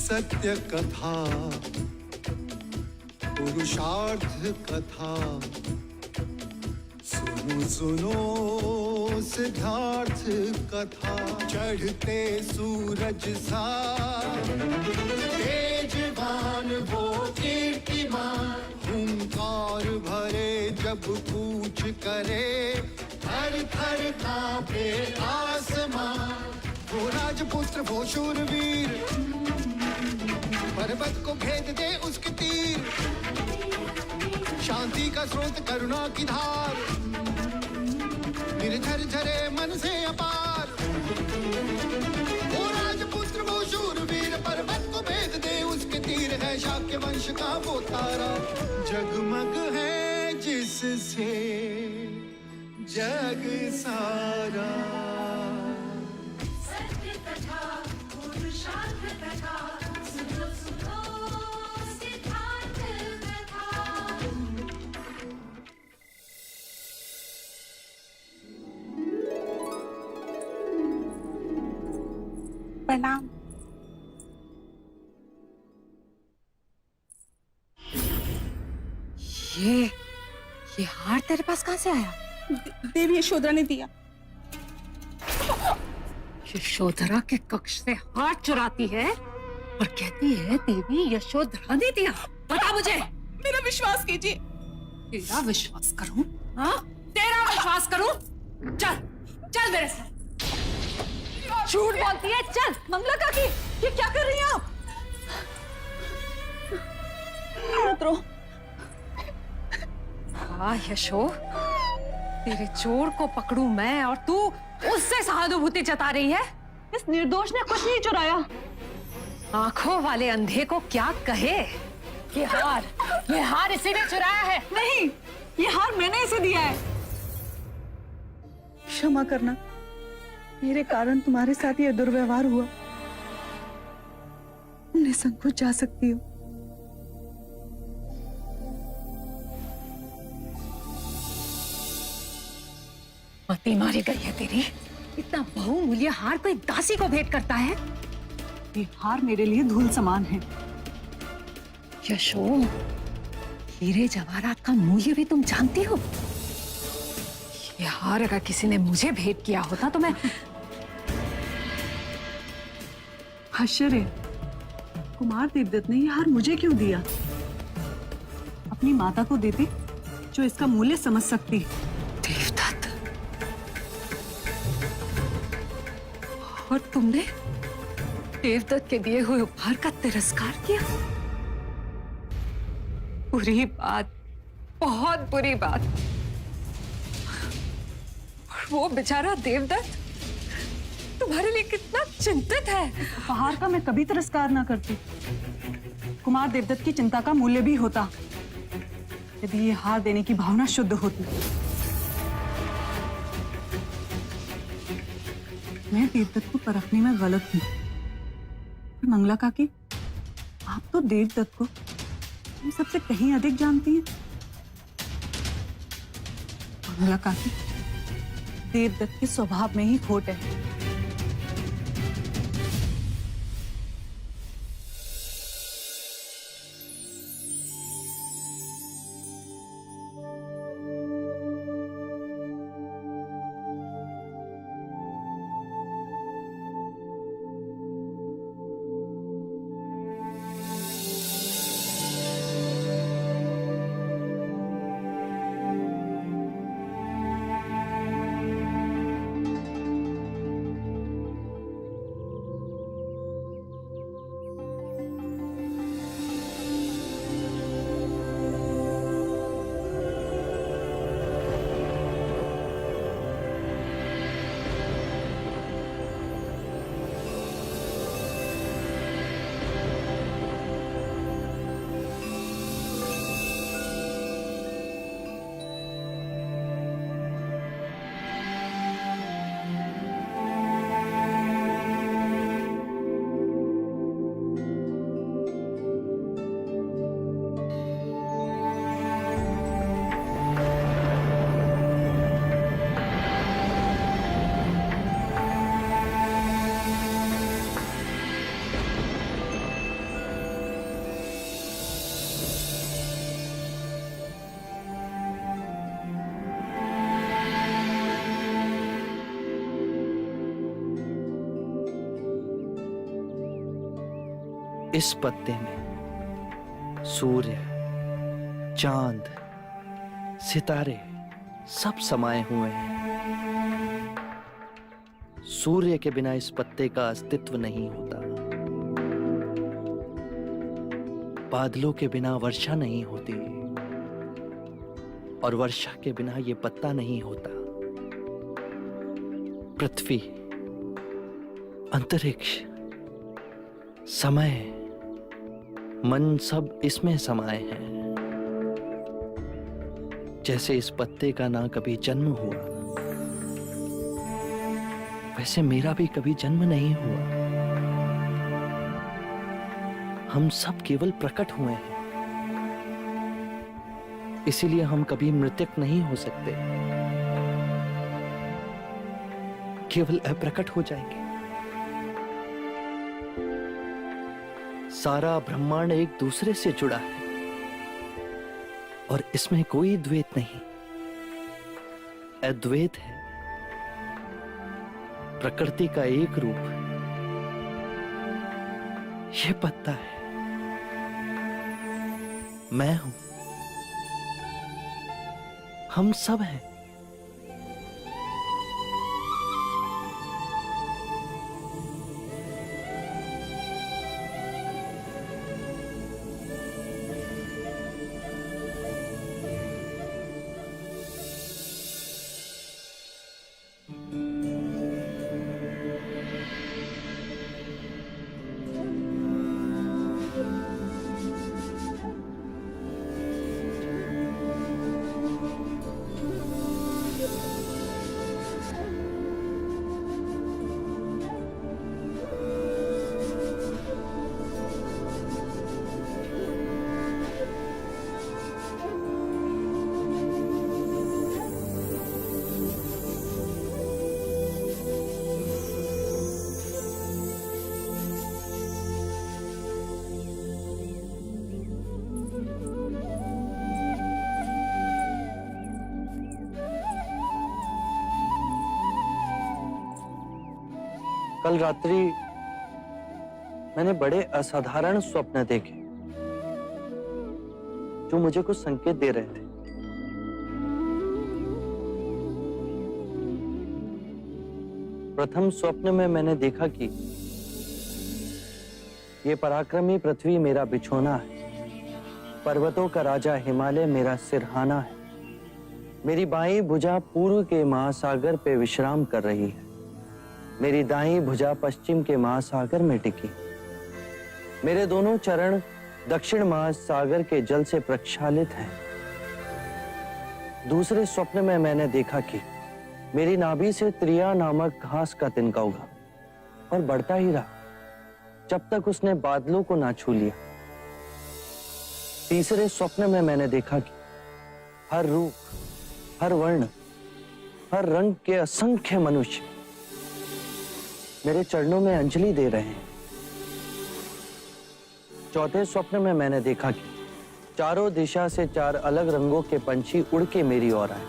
सत्य कथा, पुरुषार्थ कथा, सुनो सुनो सिद्धार्थ कथा। चढ़ते सूरज सा तेजवान वो कीर्तिमान, हुंकार भरे जब कूच करे, थर थर कांपे आसमान। वो राजपुत्र वो शूरवीर, पर्वत को भेद दे उसके तीर, शांति का स्रोत करुणा की धार, निर्झर झरे मन से अपार। वो राजपुत्र वो शूरवीर, पर्वत को भेद दे उसके तीर, है शाक्य वंश का वो तारा, जगमग है जिससे जग सारा। सत्य कथा, पुरुषार्थ कथा, सुनो सुनो सिद्धार्थ कथा। प्रणाम। ये हार तेरे पास कहाँ से आया? देवी यशोधरा ने दिया। यशोधरा के कक्ष से हार चुराती है और कहती है देवी यशोधरा ने दिया। बता मुझे। मेरा विश्वास कीजिए। तेरा विश्वास करूं? हाँ, तेरा विश्वास करूं? चल चल मेरे साथ। झूठ बोलती है। चल मंगला काकी, ये क्या कर रही हैं आप? मत रो। हाँ यशो, तेरे चोर को पकड़ू मैं और तू उससे सहानुभूति जता रही है। इस निर्दोष ने कुछ नहीं चुराया। आंखों वाले अंधे को क्या कहे? ये हार इसी ने चुराया है। नहीं, ये हार मैंने इसे दिया है। क्षमा करना, मेरे कारण तुम्हारे साथ ये दुर्व्यवहार हुआ। निसंकोच जा सकती हो। मती मारी गई है तेरी। इतना बहुमूल्य हार कोई दासी को भेंट करता है? ये हार मेरे लिए धूल समान है। यशो, हीरे जवाहरात का मूल्य भी तुम जानती हो? ये हार अगर किसी ने मुझे भेंट किया होता तो मैं आश्चर्य, कुमार देवदत्त ने ये हार मुझे क्यों दिया? अपनी माता को देते जो इसका मूल्य समझ सकती। देवदत्त, और तुमने देवदत्त के दिए हुए उपहार का तिरस्कार किया? बुरी बात, बहुत बुरी बात। और वो बेचारा देवदत्त तुम्हारे लिए कितना चिंतित है। उपहार का मैं कभी तिरस्कार ना करती। कुमार देवदत्त की चिंता का मूल्य भी होता यदि ये हार देने की भावना शुद्ध होती। मैं देवदत्त को परखने में गलत हूँ। मंगला काकी, आप तो देवदत्त को हम सबसे कहीं अधिक जानती हैं। मंगला काकी, देवदत्त के स्वभाव में ही खोट है। इस पत्ते में सूर्य, चांद, सितारे सब समाये हुए हैं। सूर्य के बिना इस पत्ते का अस्तित्व नहीं होता, बादलों के बिना वर्षा नहीं होती, और वर्षा के बिना ये पत्ता नहीं होता। पृथ्वी, अंतरिक्ष, समय, मन सब इसमें समाये हैं। जैसे इस पत्ते का ना कभी जन्म हुआ, वैसे मेरा भी कभी जन्म नहीं हुआ। हम सब केवल प्रकट हुए हैं, इसीलिए हम कभी मृतक नहीं हो सकते, केवल अप्रकट हो जाएंगे। सारा ब्रह्मांड एक दूसरे से जुड़ा है और इसमें कोई द्वैत नहीं, अद्वैत है। प्रकृति का एक रूप ये पत्ता है, मैं हूं, हम सब हैं। कल रात्रि मैंने बड़े असाधारण स्वप्न देखे जो मुझे कुछ संकेत दे रहे थे। प्रथम स्वप्न में मैंने देखा कि ये पराक्रमी पृथ्वी मेरा बिछोना है, पर्वतों का राजा हिमालय मेरा सिरहाना है, मेरी बाईं भुजा पूर्व के महासागर पे विश्राम कर रही है, मेरी दाईं भुजा पश्चिम के महासागर में टिकी, मेरे दोनों चरण दक्षिण महासागर के जल से प्रक्षालित हैं। दूसरे स्वप्न में मैंने देखा कि मेरी नाभि से त्रिया नामक घास का तिनका उगा और बढ़ता ही रहा जब तक उसने बादलों को ना छू लिया। तीसरे स्वप्न में मैंने देखा कि हर रूप, हर वर्ण, हर रंग के असंख्य मनुष्य मेरे चरणों में अंजलि दे रहे हैं। चौथे स्वप्न में मैंने देखा कि चारों दिशा से चार अलग रंगों के पंछी उड़ के मेरी ओर आए,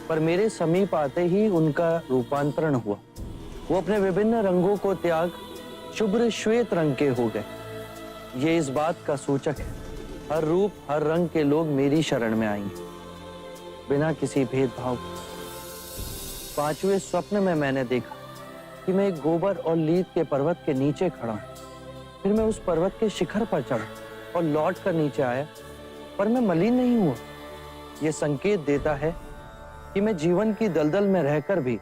पर मेरे समीप आते ही उनका रूपांतरण हुआ। वो अपने विभिन्न रंगों को त्याग शुभ्र श्वेत रंग के हो गए। ये इस बात का सूचक है, हर रूप, हर रंग के लोग मेरी शरण में आएंगे बिना किसी भेदभाव के। पांचवें स्वप्न में मैंने देखा कि मैं एक गोबर और लीद के पर्वत के नीचे खड़ा हूं। फिर मैं उस पर्वत के शिखर पर चढ़ा और लौट कर नीचे आया, पर मैं मलिन नहीं हुआ। यह संकेत देता है कि मैं जीवन की दलदल में रहकर भी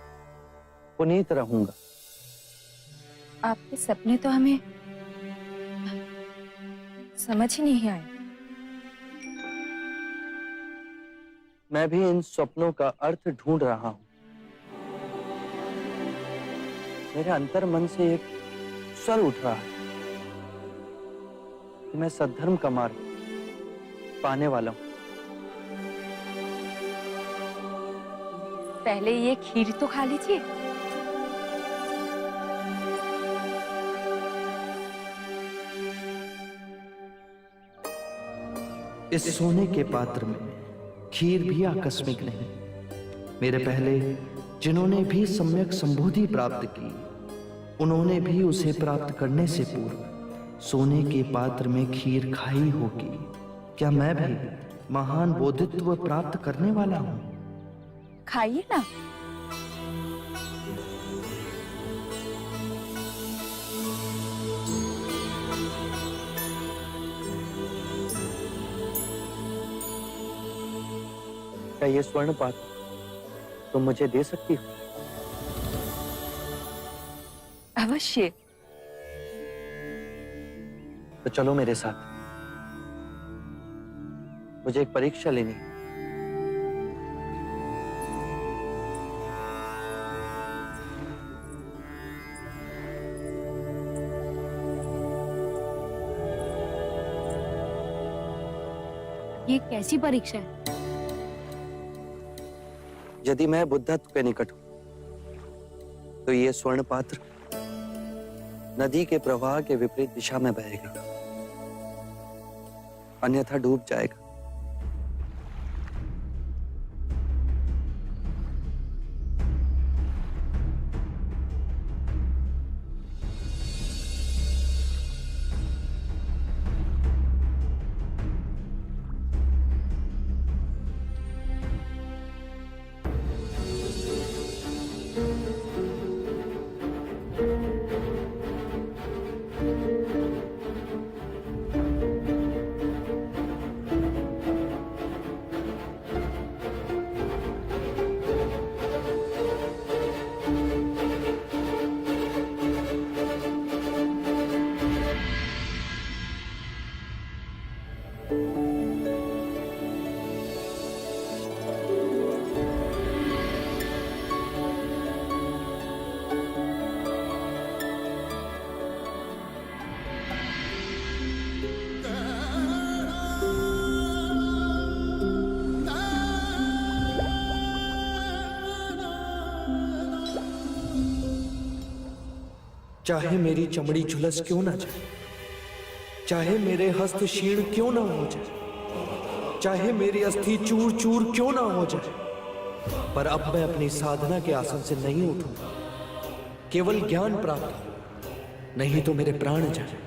पुनीत रहूंगा। आपके सपने तो हमें समझ ही नहीं आए। मैं भी इन सपनों का अर्थ ढूंढ रहा हूं। मेरे अंतर मन से एक स्वर उठ रहा है कि मैं सद्धर्म का मार्ग पाने वाला हूं। पहले ये खीर तो खा लीजिए। इस सोने के पात्र में खीर भी आकस्मिक नहीं। मेरे पहले जिन्होंने भी सम्यक संबोधि प्राप्त की, उन्होंने भी उसे प्राप्त करने से पूर्व सोने के पात्र में खीर खाई होगी। क्या मैं भी महान बोधित्व प्राप्त करने वाला हूं? खाइए ना। क्या ये स्वर्ण पात्र तुम मुझे दे सकती हो? अवश्य। तो चलो मेरे साथ, मुझे एक परीक्षा लेनी है। ये कैसी परीक्षा है? यदि मैं बुद्धत्व के निकट हूं, तो ये स्वर्ण पात्र नदी के प्रवाह के विपरीत दिशा में बहेगा, अन्यथा डूब जाएगा। चाहे मेरी चमड़ी झुलस क्यों ना जाए, चाहे मेरे हस्त क्षीण क्यों ना हो जाए, चाहे मेरी अस्थि चूर चूर क्यों ना हो जाए, पर अब मैं अपनी साधना के आसन से नहीं उठूंगा। केवल ज्ञान प्राप्त हो, नहीं तो मेरे प्राण जाए।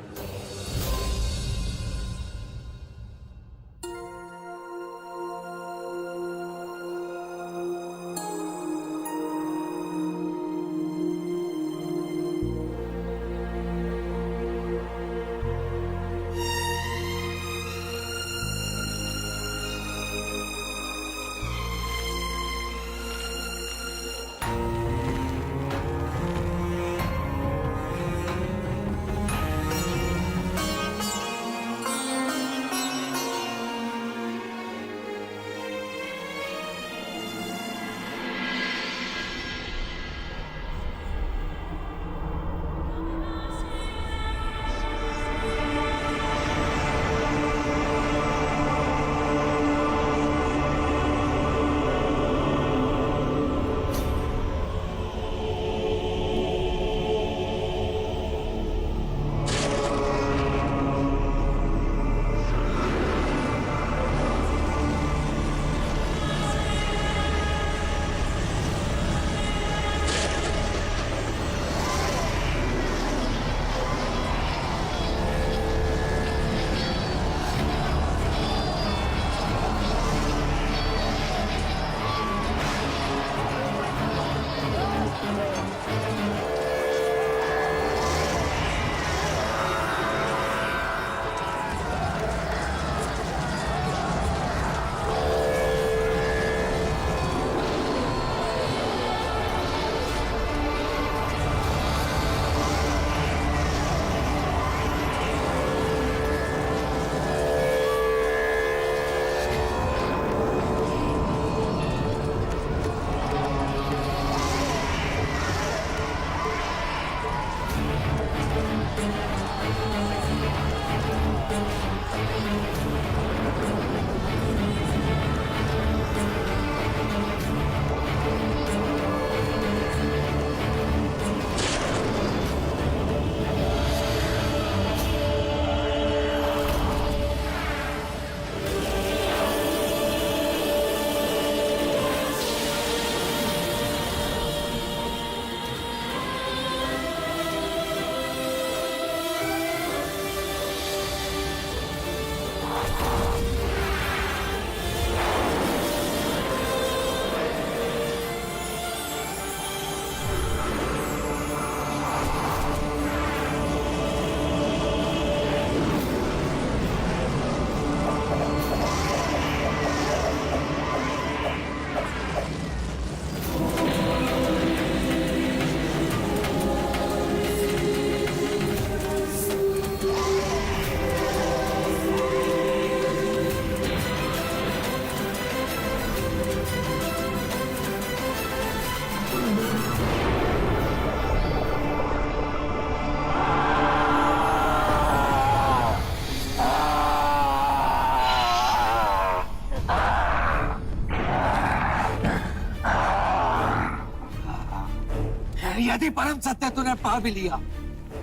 परम सत्य तूने पा भी लिया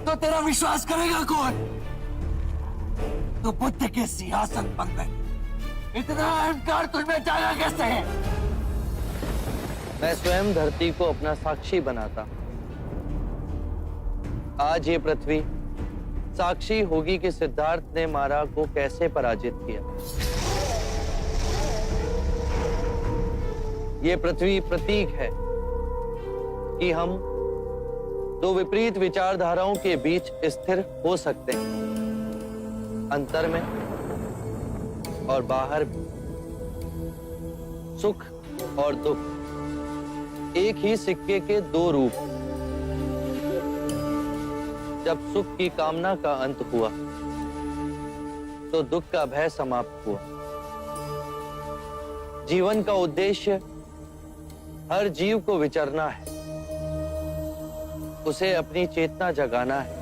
तो तेरा विश्वास करेगा कौन? तो बुद्ध के सिंहासन पर बैठ इतना अहंकार तुझमें जागा कैसे है? मैं स्वयं धरती को अपना साक्षी बनाता। आज ये पृथ्वी साक्षी होगी कि सिद्धार्थ ने मारा को कैसे पराजित किया। ये पृथ्वी प्रतीक है कि हम दो विपरीत विचारधाराओं के बीच स्थिर हो सकते हैं, अंतर में और बाहर भी। सुख और दुख एक ही सिक्के के दो रूप। जब सुख की कामना का अंत हुआ तो दुख का भय समाप्त हुआ। जीवन का उद्देश्य हर जीव को विचरना है, उसे अपनी चेतना जगाना है।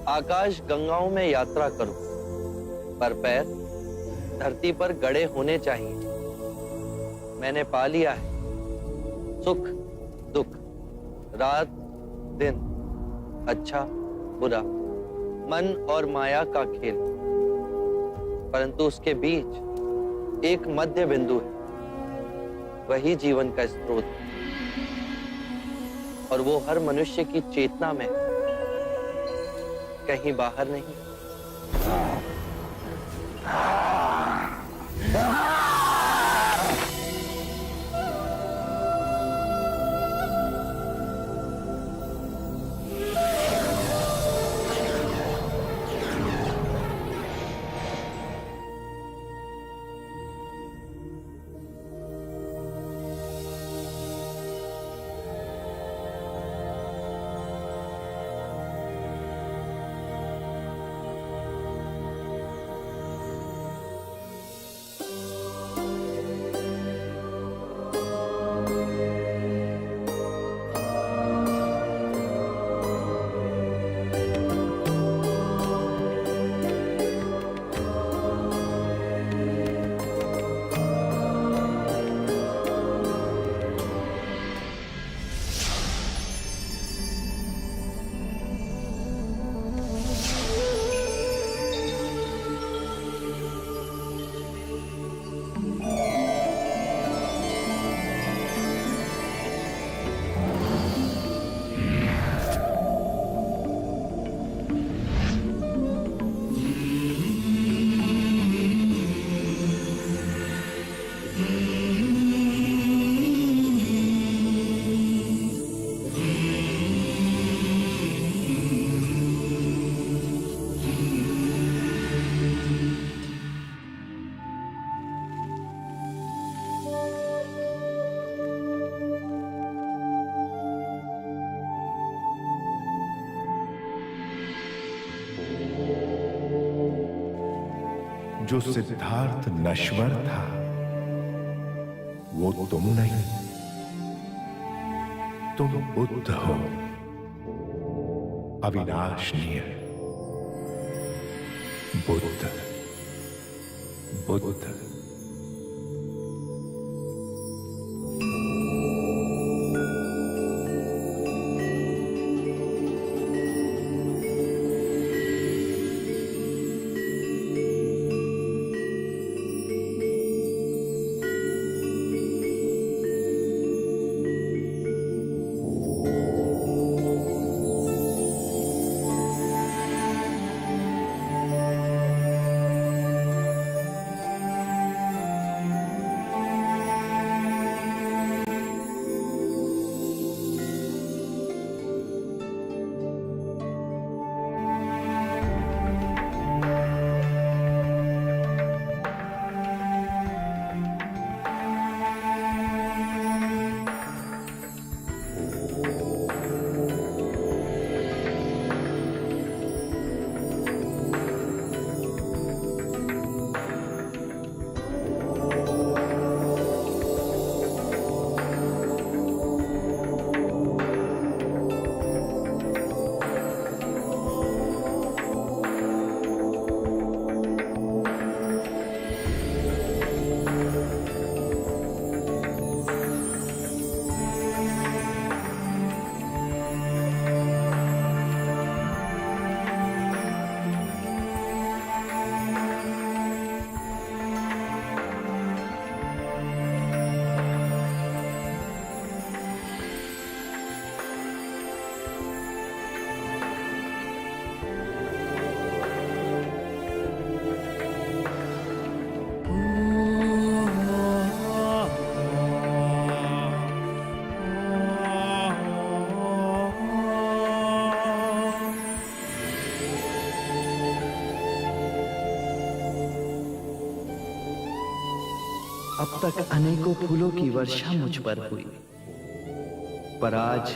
आकाश गंगाओं में यात्रा करो, पर पैर धरती पर गड़े होने चाहिए। मैंने पा लिया है सुख दुख, रात दिन, अच्छा बुरा, मन और माया का खेल। परंतु उसके बीच एक मध्य बिंदु है, वही जीवन का स्रोत है। और वो हर मनुष्य की चेतना में है, कहीं बाहर नहीं। जो सिद्धार्थ नश्वर था वो तुम नहीं, तुम बुद्ध हो, अविनाशनीय बुद्ध। बुद्ध अब तक अनेकों फूलों की वर्षा मुझ पर हुई, पर आज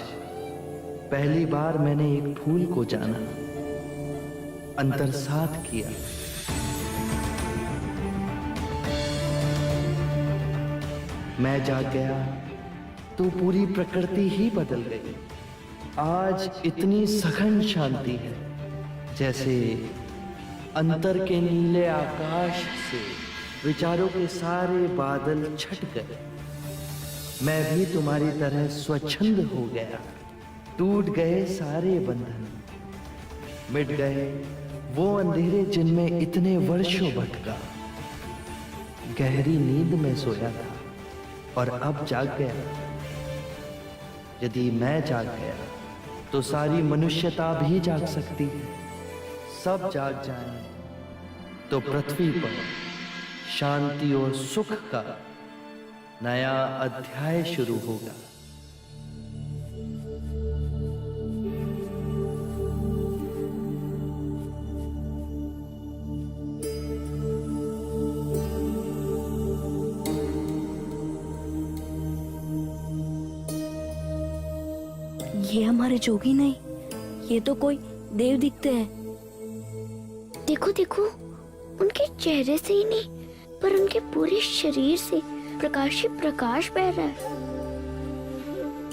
पहली बार मैंने एक फूल को जाना, अंतर्सात किया। मैं जाग गया तो पूरी प्रकृति ही बदल गई। आज इतनी सघन शांति है जैसे अंतर के नीले आकाश से विचारों के सारे बादल छट गए। मैं भी तुम्हारी तरह स्वच्छंद हो गया। टूट गए सारे बंधन, मिट गए वो अंधेरे जिनमें इतने वर्षों भटका। गहरी नींद में सोया था और अब जाग गया। यदि मैं जाग गया तो सारी मनुष्यता भी जाग सकती है। सब जाग जाएं तो पृथ्वी पर शांति और सुख का नया अध्याय शुरू होगा। ये हमारे जोगी नहीं, ये तो कोई देव दिखते हैं। देखो देखो, उनके चेहरे से ही नहीं पर उनके पूरे शरीर से प्रकाश ही प्रकाश बह रहा है।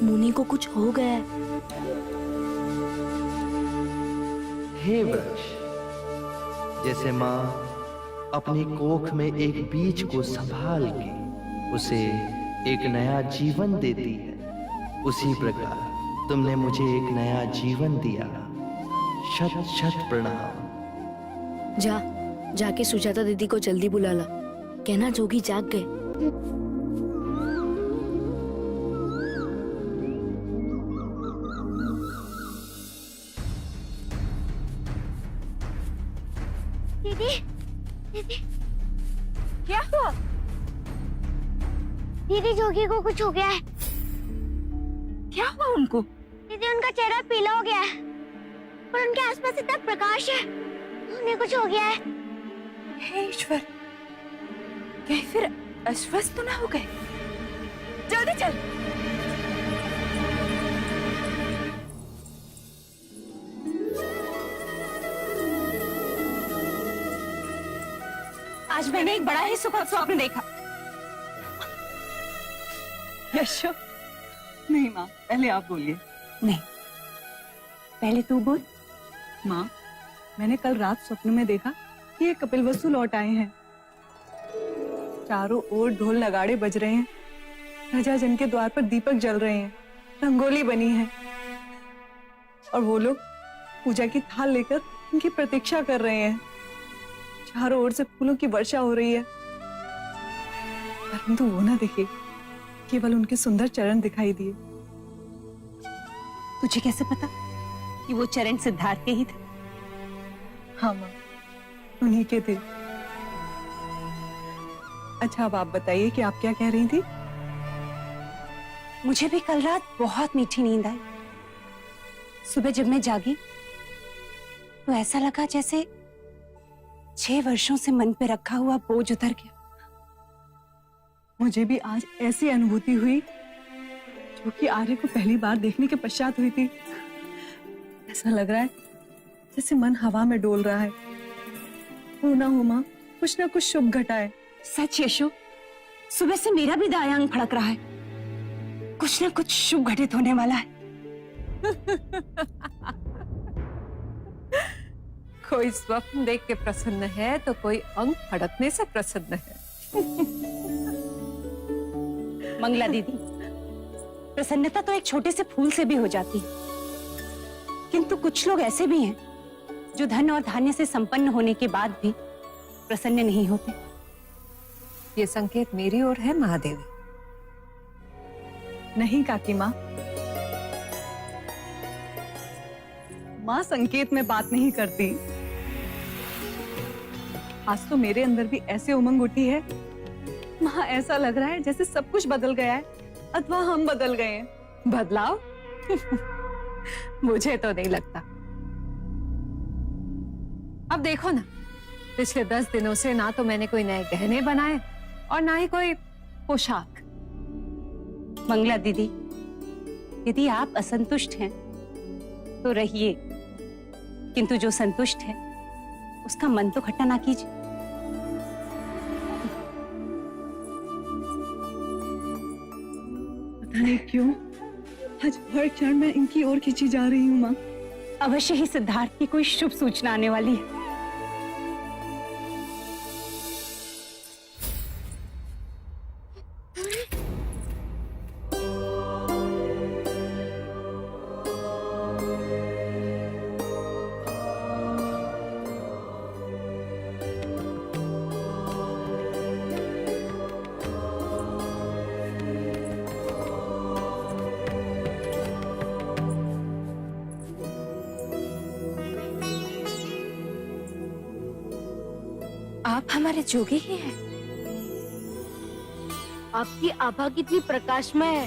मुनि को कुछ हो गया है। हे वृक्ष, जैसे माँ अपनी कोख में एक बीज को संभाल के उसे एक नया जीवन देती है, उसी प्रकार तुमने मुझे एक नया जीवन दिया। शत शत प्रणाम। जाके सुजाता दीदी को जल्दी बुला ला, कहना जोगी जाग गए। दीदी, दीदी, क्या हुआ? दीदी जोगी को कुछ हो गया है। क्या हुआ उनको? दीदी उनका चेहरा पीला हो गया है और उनके आसपास इतना प्रकाश है, उन्हें कुछ हो गया है। हे ईश्वर, कहीं फिर अस्वस्थ तो ना हो गए? जल्दी चल। आज मैंने एक बड़ा ही सुखद स्वप्न देखा। यशो, नहीं माँ, पहले आप बोलिए। नहीं, पहले तू बोल। माँ, मैंने कल रात स्वप्न में देखा कि ये कपिलवस्तु लौट आए हैं। चारों ओर ढोल नगाड़े बज रहे हैं, राजा जन के द्वार पर दीपक जल रहे हैं, रंगोली बनी है और वो लोग पूजा की थाल लेकर उनकी प्रतीक्षा कर रहे हैं। चारों ओर से फूलों की वर्षा हो रही है, परंतु वो ना दिखे, केवल उनके सुंदर चरण दिखाई दिए। तुझे कैसे पता कि वो चरण सिद्धार्थ के ही थे? हाँ माँ, उन्हीं के थे। अच्छा, अब आप बताइए कि आप क्या कह रही थी? मुझे भी कल रात बहुत मीठी नींद आई। सुबह जब मैं जागी तो ऐसा लगा जैसे 6 वर्षों से मन पे रखा हुआ बोझ उतर गया। मुझे भी आज ऐसी अनुभूति हुई जो कि आर्य को पहली बार देखने के पश्चात हुई थी। ऐसा लग रहा है जैसे मन हवा में डोल रहा है। हो ना हो माँ, कुछ ना कुछ शुभ घटाए। सच यशो, सुबह से मेरा भी दायां अंग फड़क रहा है। कुछ ना कुछ शुभ घटित होने वाला है। कोई स्वप्न देख के प्रसन्न है तो कोई अंग फड़कने से प्रसन्न है। मंगला दीदी, प्रसन्नता तो एक छोटे से फूल से भी हो जाती है, किंतु कुछ लोग ऐसे भी हैं जो धन और धान्य से संपन्न होने के बाद भी प्रसन्न नहीं होते। ये संकेत मेरी ओर है महादेवी। नहीं काकी माँ, माँ संकेत में बात नहीं करती। आज तो मेरे अंदर भी ऐसे उमंग उठी है माँ, ऐसा लग रहा है जैसे सब कुछ बदल गया है अथवा हम बदल गए हैं। बदलाव? मुझे तो नहीं लगता। अब देखो ना, पिछले 10 दिनों से ना तो मैंने कोई नए गहने बनाए और ना ही कोई पोशाक। मंगला दीदी, यदि आप असंतुष्ट हैं तो रहिए, किंतु जो संतुष्ट है उसका मन तो खट्टा ना कीजिए। पता नहीं क्यों आज हर क्षण मैं इनकी ओर खींची जा रही हूँ माँ। अवश्य ही सिद्धार्थ की कोई शुभ सूचना आने वाली है। आप हमारे जोगी ही हैं। आपकी आभा कितनी प्रकाशमय है,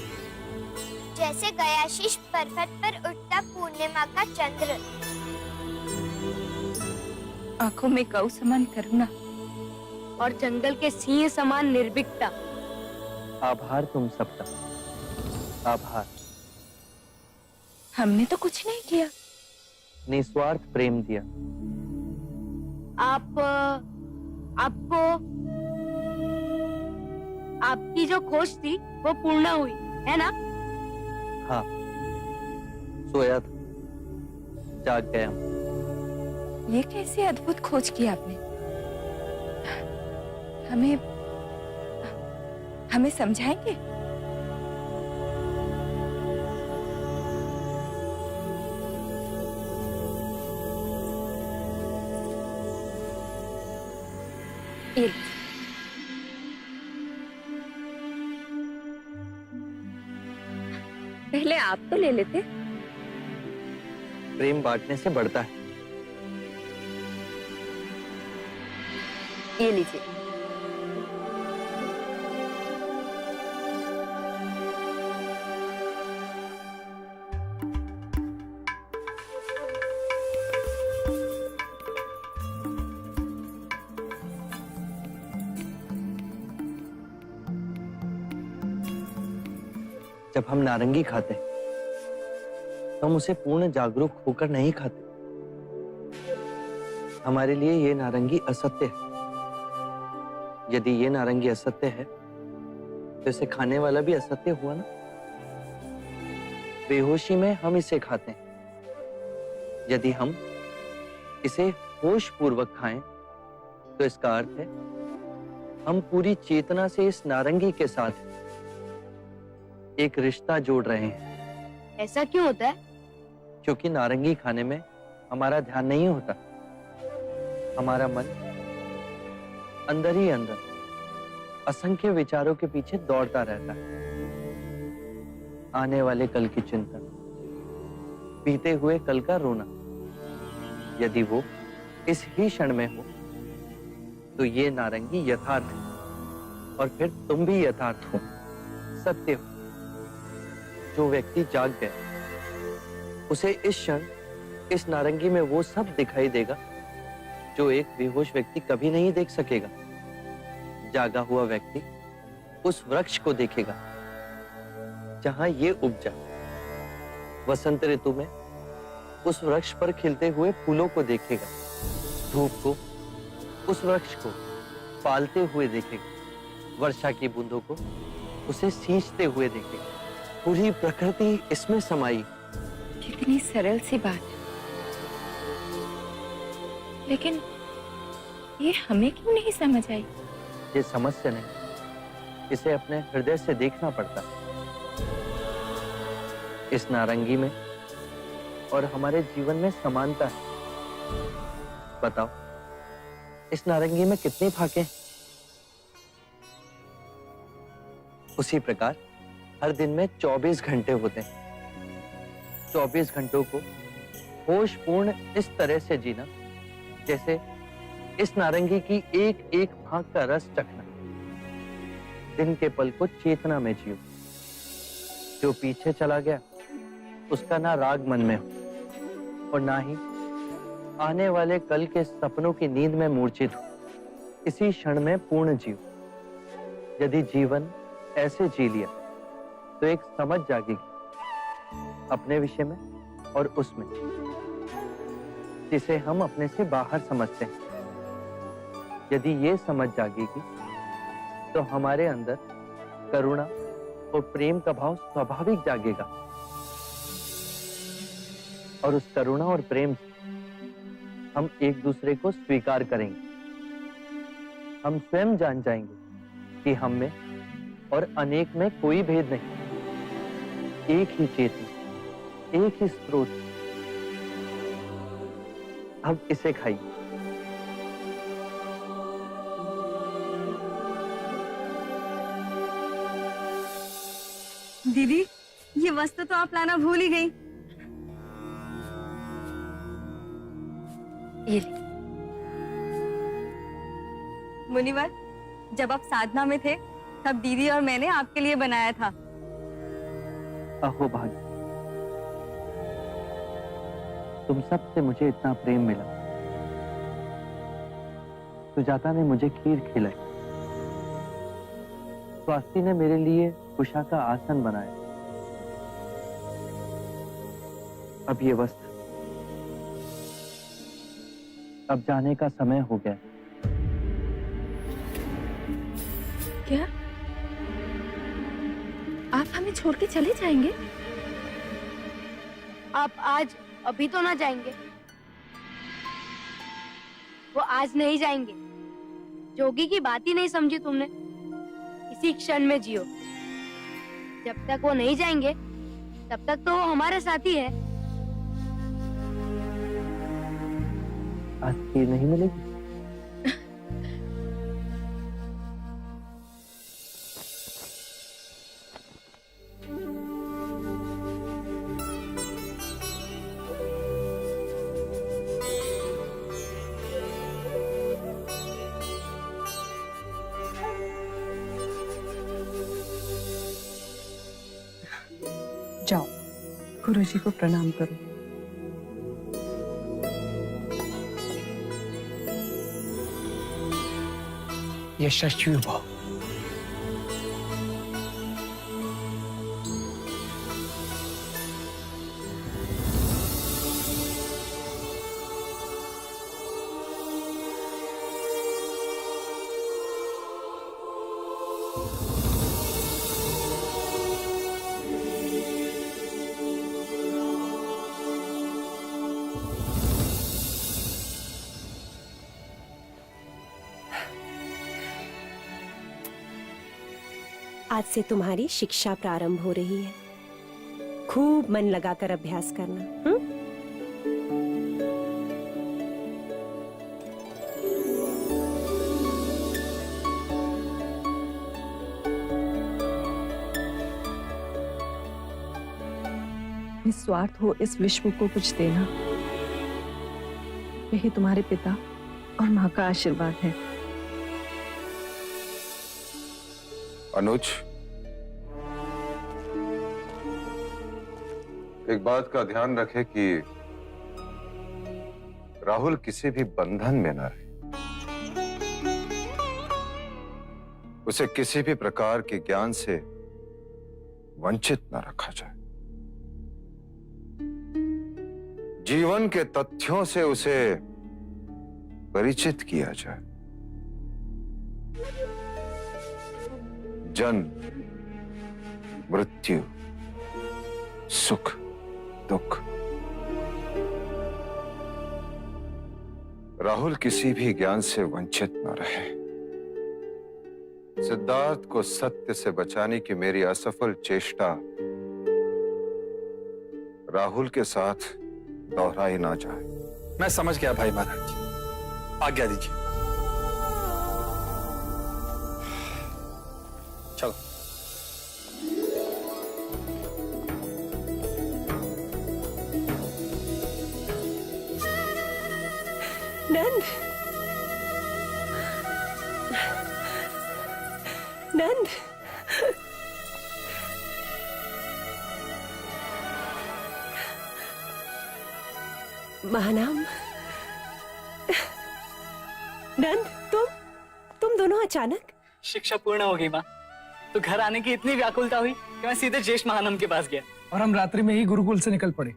जैसे गयाशीष पर्वत पर उठता पूर्णिमा का चंद्र। आंखों में गौ समान करुणा और जंगल के सिंह समान निर्भीकता। आभार तुम सबका, आभार। हमने तो कुछ नहीं किया। निस्वार्थ प्रेम दिया। आपको आपकी जो खोज थी वो पूर्ण हुई है ना? हाँ, सोया था, जाग गया हूँ। ये कैसी अद्भुत खोज की आपने? हमें समझाएंगे? ये पहले आप तो ले लेते। प्रेम बांटने से बढ़ता है। ये लीजिए। जब हम नारंगी खाते हैं, तो हम उसे पूर्ण जागरूक होकर नहीं खाते। हमारे लिए ये नारंगी असत्य है। यदि ये नारंगी असत्य है, तो इसे खाने वाला भी असत्य हुआ ना। बेहोशी में हम इसे खाते हैं। यदि हम इसे होश पूर्वक खाएं, तो इसका अर्थ है हम पूरी चेतना से इस नारंगी के साथ एक रिश्ता जोड़ रहे हैं। ऐसा क्यों होता है? क्योंकि नारंगी खाने में हमारा ध्यान नहीं होता। हमारा मन अंदर ही अंदर असंख्य विचारों के पीछे दौड़ता रहता है। आने वाले कल की चिंता, बीते हुए कल का रोना। यदि वो इस ही क्षण में हो, तो ये नारंगी यथार्थ है, और फिर तुम भी यथार्थ हो, सत्य हो। जो व्यक्ति जाग गया, उसे इस क्षण इस नारंगी में वो सब दिखाई देगा जो एक बेहोश व्यक्ति कभी नहीं देख सकेगा। जागा हुआ व्यक्ति उस वृक्ष को देखेगा जहां ये उपजा। वसंत ऋतु में उस वृक्ष पर खिलते हुए फूलों को देखेगा। धूप को, उस वृक्ष को पालते हुए देखेगा। वर्षा की बूंदों को उसे सींचते हुए देखेगा। पूरी प्रकृति इसमें समाई। कितनी सरल सी बात, लेकिन ये हमें क्यों नहीं समझ आई? ये समस्या नहीं, इसे अपने हृदय से देखना पड़ता है। इस नारंगी में और हमारे जीवन में समानता है। बताओ, इस नारंगी में कितनी फाके हैं? उसी प्रकार हर दिन में 24 घंटे होते हैं। 24 घंटों को होशपूर्ण इस तरह से जीना जैसे इस नारंगी की एक एक भाग का रस चखना। दिन के पल को चेतना में जियो। जो पीछे चला गया, उसका ना राग मन में हो और ना ही आने वाले कल के सपनों की नींद में मूर्छित हो। इसी क्षण में पूर्ण जियो। यदि जीवन ऐसे जी लिया तो एक समझ जागेगी अपने विषय में और उसमें, जिसे हम अपने से बाहर समझते हैं। यदि ये समझ जागेगी तो हमारे अंदर करुणा और प्रेम का भाव स्वाभाविक जागेगा, और उस करुणा और प्रेम से हम एक दूसरे को स्वीकार करेंगे। हम स्वयं जान जाएंगे कि हम में और अनेक में कोई भेद नहीं, एक ही चेतना, एक ही स्रोत। अब इसे खाइए। दीदी, ये वस्तु तो आप लाना भूल ही गई। ये ले। मुनिवर, जब आप साधना में थे तब दीदी और मैंने आपके लिए बनाया था। अहो भाग्य, तुम सबसे मुझे इतना प्रेम मिला। सुजाता ने मुझे खीर खिलाई, स्वास्ति ने मेरे लिए उषा का आसन बनाया। अब ये वस्त्र, अब जाने का समय हो गया। क्या आप हमें छोड़ के चले जाएंगे? आप आज अभी तो ना जाएंगे? वो आज नहीं जाएंगे। जोगी की बात ही नहीं समझी तुमने। इसी क्षण में जियो। जब तक वो नहीं जाएंगे तब तक तो वो हमारे साथ ही है। आज खीर नहीं मिलेगी? जाओ, गुरुजी को प्रणाम करो। यशस्वी भव। आज से तुम्हारी शिक्षा प्रारंभ हो रही है। खूब मन लगाकर अभ्यास करना। निस्वार्थ हो इस विश्व को कुछ देना, यही तुम्हारे पिता और माँ का आशीर्वाद है। अनुज, एक बात का ध्यान रखे कि राहुल किसी भी बंधन में न रहे। उसे किसी भी प्रकार के ज्ञान से वंचित न रखा जाए। जीवन के तथ्यों से उसे परिचित किया जाए। जन्म, मृत्यु, सुख, दुख, राहुल किसी भी ज्ञान से वंचित न रहे। सिद्धार्थ को सत्य से बचाने की मेरी असफल चेष्टा राहुल के साथ दोहराई ना जाए। मैं समझ गया भाई महाराज, आज्ञा दीजिए। चलो। नंद, नंद, महानाम। नंद, तुम दोनों अचानक? शिक्षा पूर्ण हो गई माँ। तो घर आने की इतनी व्याकुलता हुई कि मैं सीधे ज्येष्ठ महानम के पास गया। और हम रात्रि में ही गुरुकुल से निकल पड़े।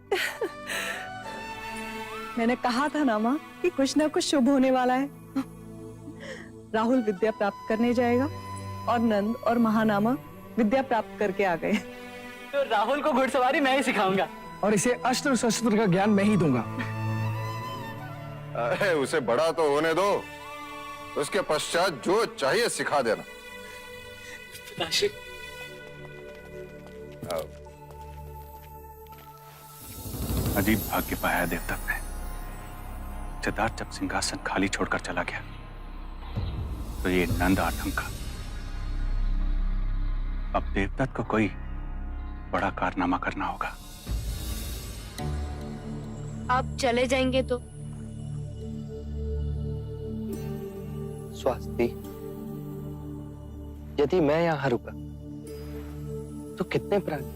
मैंने कहा था ना माँ कि कुछ ना कुछ शुभ होने वाला है। राहुल विद्या प्राप्त करने जाएगा और नंद और महानामा विद्या प्राप्त करके आ गए। तो राहुल को घुड़सवारी मैं ही सिखाऊंगा और इसे अस्त्र शस्त्र का ज्ञान मैं ही दूंगा। अरे उसे बड़ा तो होने दो, उसके पश्चात जो चाहिए सिखा देना। पिताश्री, अजीब भाग्य पाया देवदत्त ने। सिद्धार्थ जब सिंहासन खाली छोड़कर चला गया तो ये नंद आतंका। अब देवदत्त को कोई बड़ा कारनामा करना होगा। आप चले जाएंगे तो? स्वास्थ्य, यदि मैं यहां रुका तो कितने प्राणी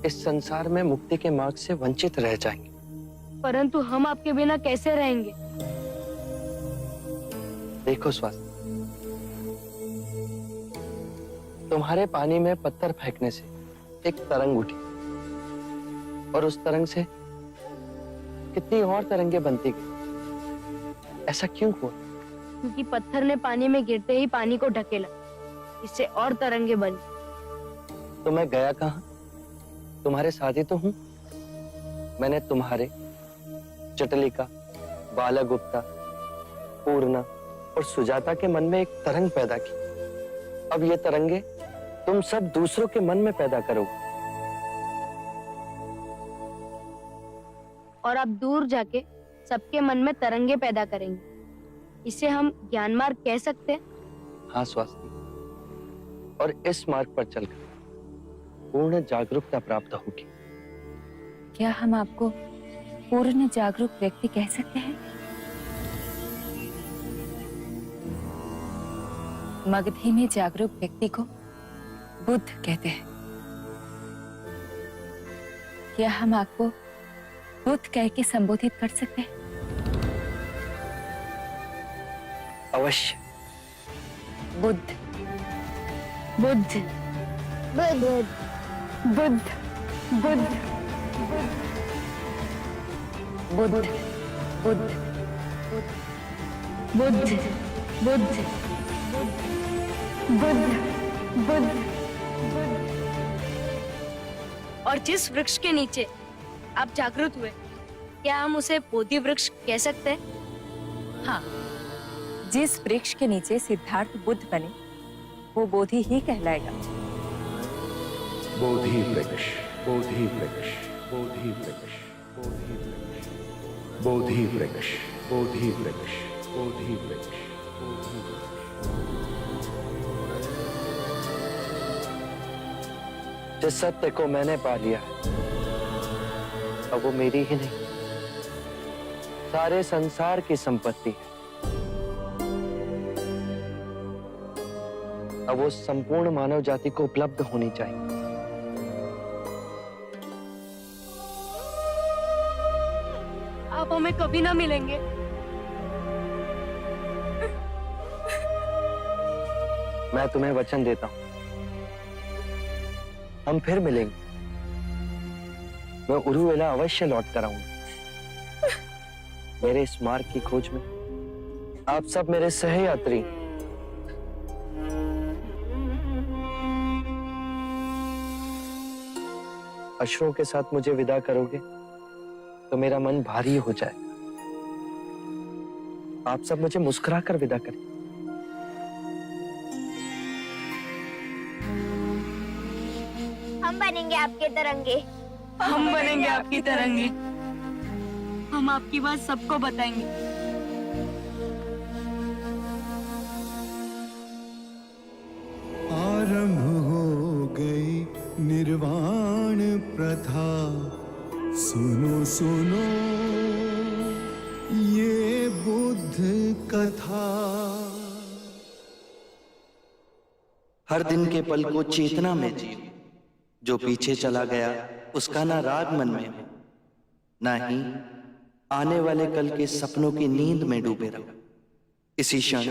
इस संसार में मुक्ति के मार्ग से वंचित रह जाएंगे। परंतु हम आपके बिना कैसे रहेंगे? देखो स्वास्थ्य, तुम्हारे पानी में पत्थर फेंकने से एक तरंग उठी और उस तरंग से कितनी और तरंगे बनती गई। ऐसा क्यों हुआ? क्योंकि पत्थर ने पानी में गिरते ही पानी को ढकेला, इससे और तरंगे बनी। तो मैं गया कहां? तुम्हारे साथ ही तो हूं। मैंने तुम्हारे, जटलिका, बालागुप्ता, पूर्णा और सुजाता के मन में एक तरंग पैदा की। अब ये तरंगे तुम सब दूसरों के मन में पैदा करोगे। और आप दूर जाके सबके मन में तरंगे पैदा करेंगे। इसे हम ज्ञान मार्ग कह सकते हैं। हाँ स्वास्थ्य, और इस मार्ग पर चलकर पूर्ण जागरूकता प्राप्त होगी। क्या हम आपको पूर्ण जागरूक व्यक्ति कह सकते हैं? मगधी में जागरूक व्यक्ति को बुद्ध कहते हैं। क्या हम आपको बुद्ध कह के संबोधित कर सकते हैं? अवश्य। बुद्ध, बुद्ध, बुद्ध, बुद्ध, बुद्ध, बुद्ध, बुद्ध, बुद्ध, बुद्ध, बुद्ध, बुद्ध। और जिस वृक्ष के नीचे आप जागृत हुए, क्या हम उसे बोधि वृक्ष कह सकते हैं? हाँ, जिस वृक्ष के नीचे सिद्धार्थ बुद्ध बने वो बोधि ही कहलाएगा। बोधि वृक्ष, बोधि वृक्ष, बोधि वृक्ष, बोधि वृक्ष, बोधि वृक्ष, बोधि वृक्ष, बोधि वृक्ष, बोधि वृक्ष। जिस सत्य को मैंने पा लिया है, अब वो मेरी ही नहीं, सारे संसार की संपत्ति है। अब वो संपूर्ण मानव जाति को उपलब्ध होनी चाहिए। आप हमें कभी ना मिलेंगे। मैं तुम्हें वचन देता हूं, हम फिर मिलेंगे। मैं उरुवेला अवश्य लौट कर आऊंगा। मेरे इस मार्ग की खोज में आप सब मेरे सहयात्री। अश्रुओं के साथ मुझे विदा करोगे तो मेरा मन भारी हो जाएगा। आप सब मुझे मुस्कुराकर विदा करें। हम बनेंगे आपके तरंगे। हम बनेंगे आपकी तरंगे। हम आपकी बात सबको बताएंगे। आरंभ हो गई निर्वाण प्रथा, सुनो सुनो ये बुद्ध कथा। हर दिन के पल को चेतना में जियो। जो पीछे चला गया उसका ना राग मन में हो, ना ही आने वाले कल के सपनों की नींद में डूबे रहो। इसी क्षण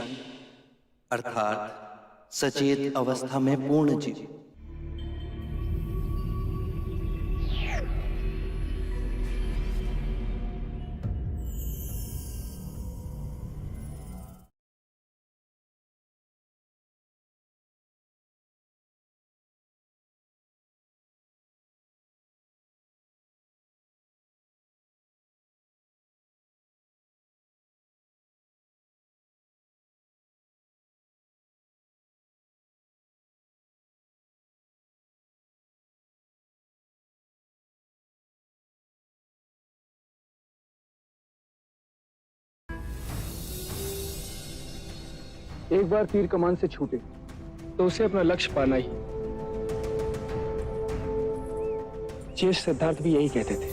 अर्थात सचेत अवस्था में पूर्ण जीवन। एक बार तीर कमान से छूटे तो उसे अपना लक्ष्य पाना ही। ज्येष्ठ सिद्धार्थ भी यही कहते थे।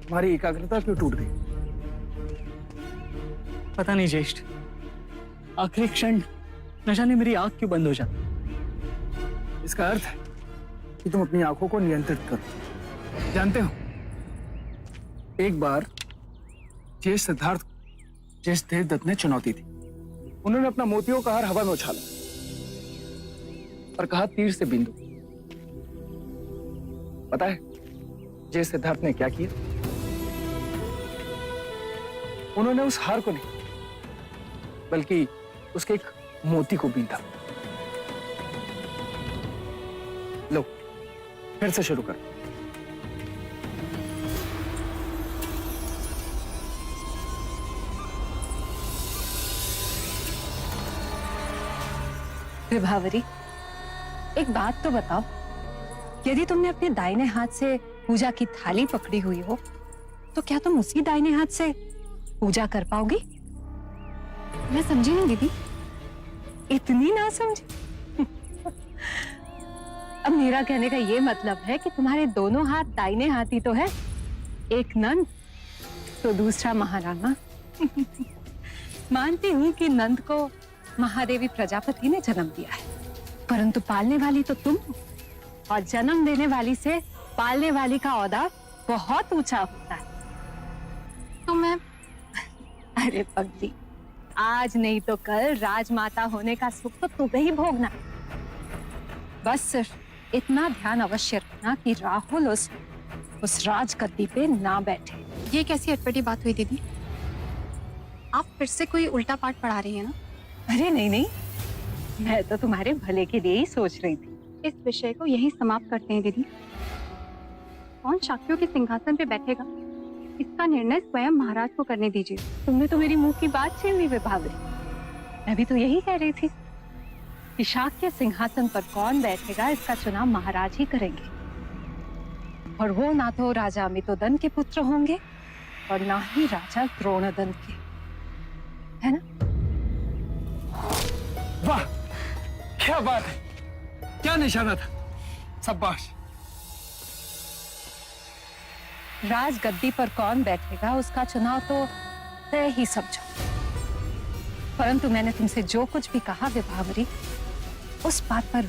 हमारी एकाग्रता क्यों टूट गई? पता नहीं ज्येष्ठ, आखिरी क्षण न जाने मेरी आंख क्यों बंद हो जाती। इसका अर्थ है कि तुम अपनी आंखों को नियंत्रित करो। जानते हो, एक बार ज्येष्ठ सिद्धार्थ ज्येष्ठ देवदत्त ने चुनौती दी। उन्होंने अपना मोतियों का हार हवा में उछाला और कहा तीर से बिंदु। पता है ज्येष्ठ सिद्धार्थ ने क्या किया? उन्होंने उस हार को नहीं बल्कि उसके एक मोती को बींधा। लो फिर से शुरू कर। विभावरी, एक बात तो बताओ, यदि तुमने अपने दाहिने हाथ से पूजा की थाली पकड़ी हुई हो तो क्या तुम उसी दाहिने हाथ से पूजा कर पाओगी? मैं समझी नहीं दीदी। इतनी ना समझी? अब मेरा कहने का ये मतलब है कि तुम्हारे दोनों हाथ दाहिने हाथी तो है, एक नंद तो दूसरा महाराणा। मानती हूं कि नंद को महादेवी प्रजापति ने जन्म दिया है, परंतु पालने वाली तो तुम हो, और जन्म देने वाली से पालने वाली का औदा बहुत ऊंचा होता है। तो मैं अरे पगली, आज नहीं तो कल राजमाता होने का सुख तो तुम्हें ही भोगना। बस सिर्फ इतना ध्यान अवश्य रखना कि राहुल उस राजगद्दी पे ना बैठे। ये कैसी अटपटी बात हुई दीदी? आप फिर से कोई उल्टा पाठ पढ़ा रही है ना? अरे नहीं नहीं, मैं तो तुम्हारे भले के लिए ही सोच रही थी। इस विषय को यही समाप्त करते हैं दीदी। कौन शाक्यों के सिंहासन पे बैठेगा, इसका निर्णय स्वयं महाराज को करने दीजिए। तुमने तो मेरी मुंह की बात छीन ली विभावरी। मैं भी तो यही कह रही थी कि शाक्य सिंहासन पर कौन बैठेगा इसका चुनाव महाराज ही करेंगे, और वो ना तो राजा अमितोदन के पुत्र होंगे और ना ही राजा द्रोणदन के, है ना? वाह, क्या बात है, क्या निशाना था, शाबाश। राजगद्दी पर कौन बैठेगा उसका चुनाव तो तय ही समझो, परंतु मैंने तुमसे जो कुछ भी कहा विभावरी, उस बात पर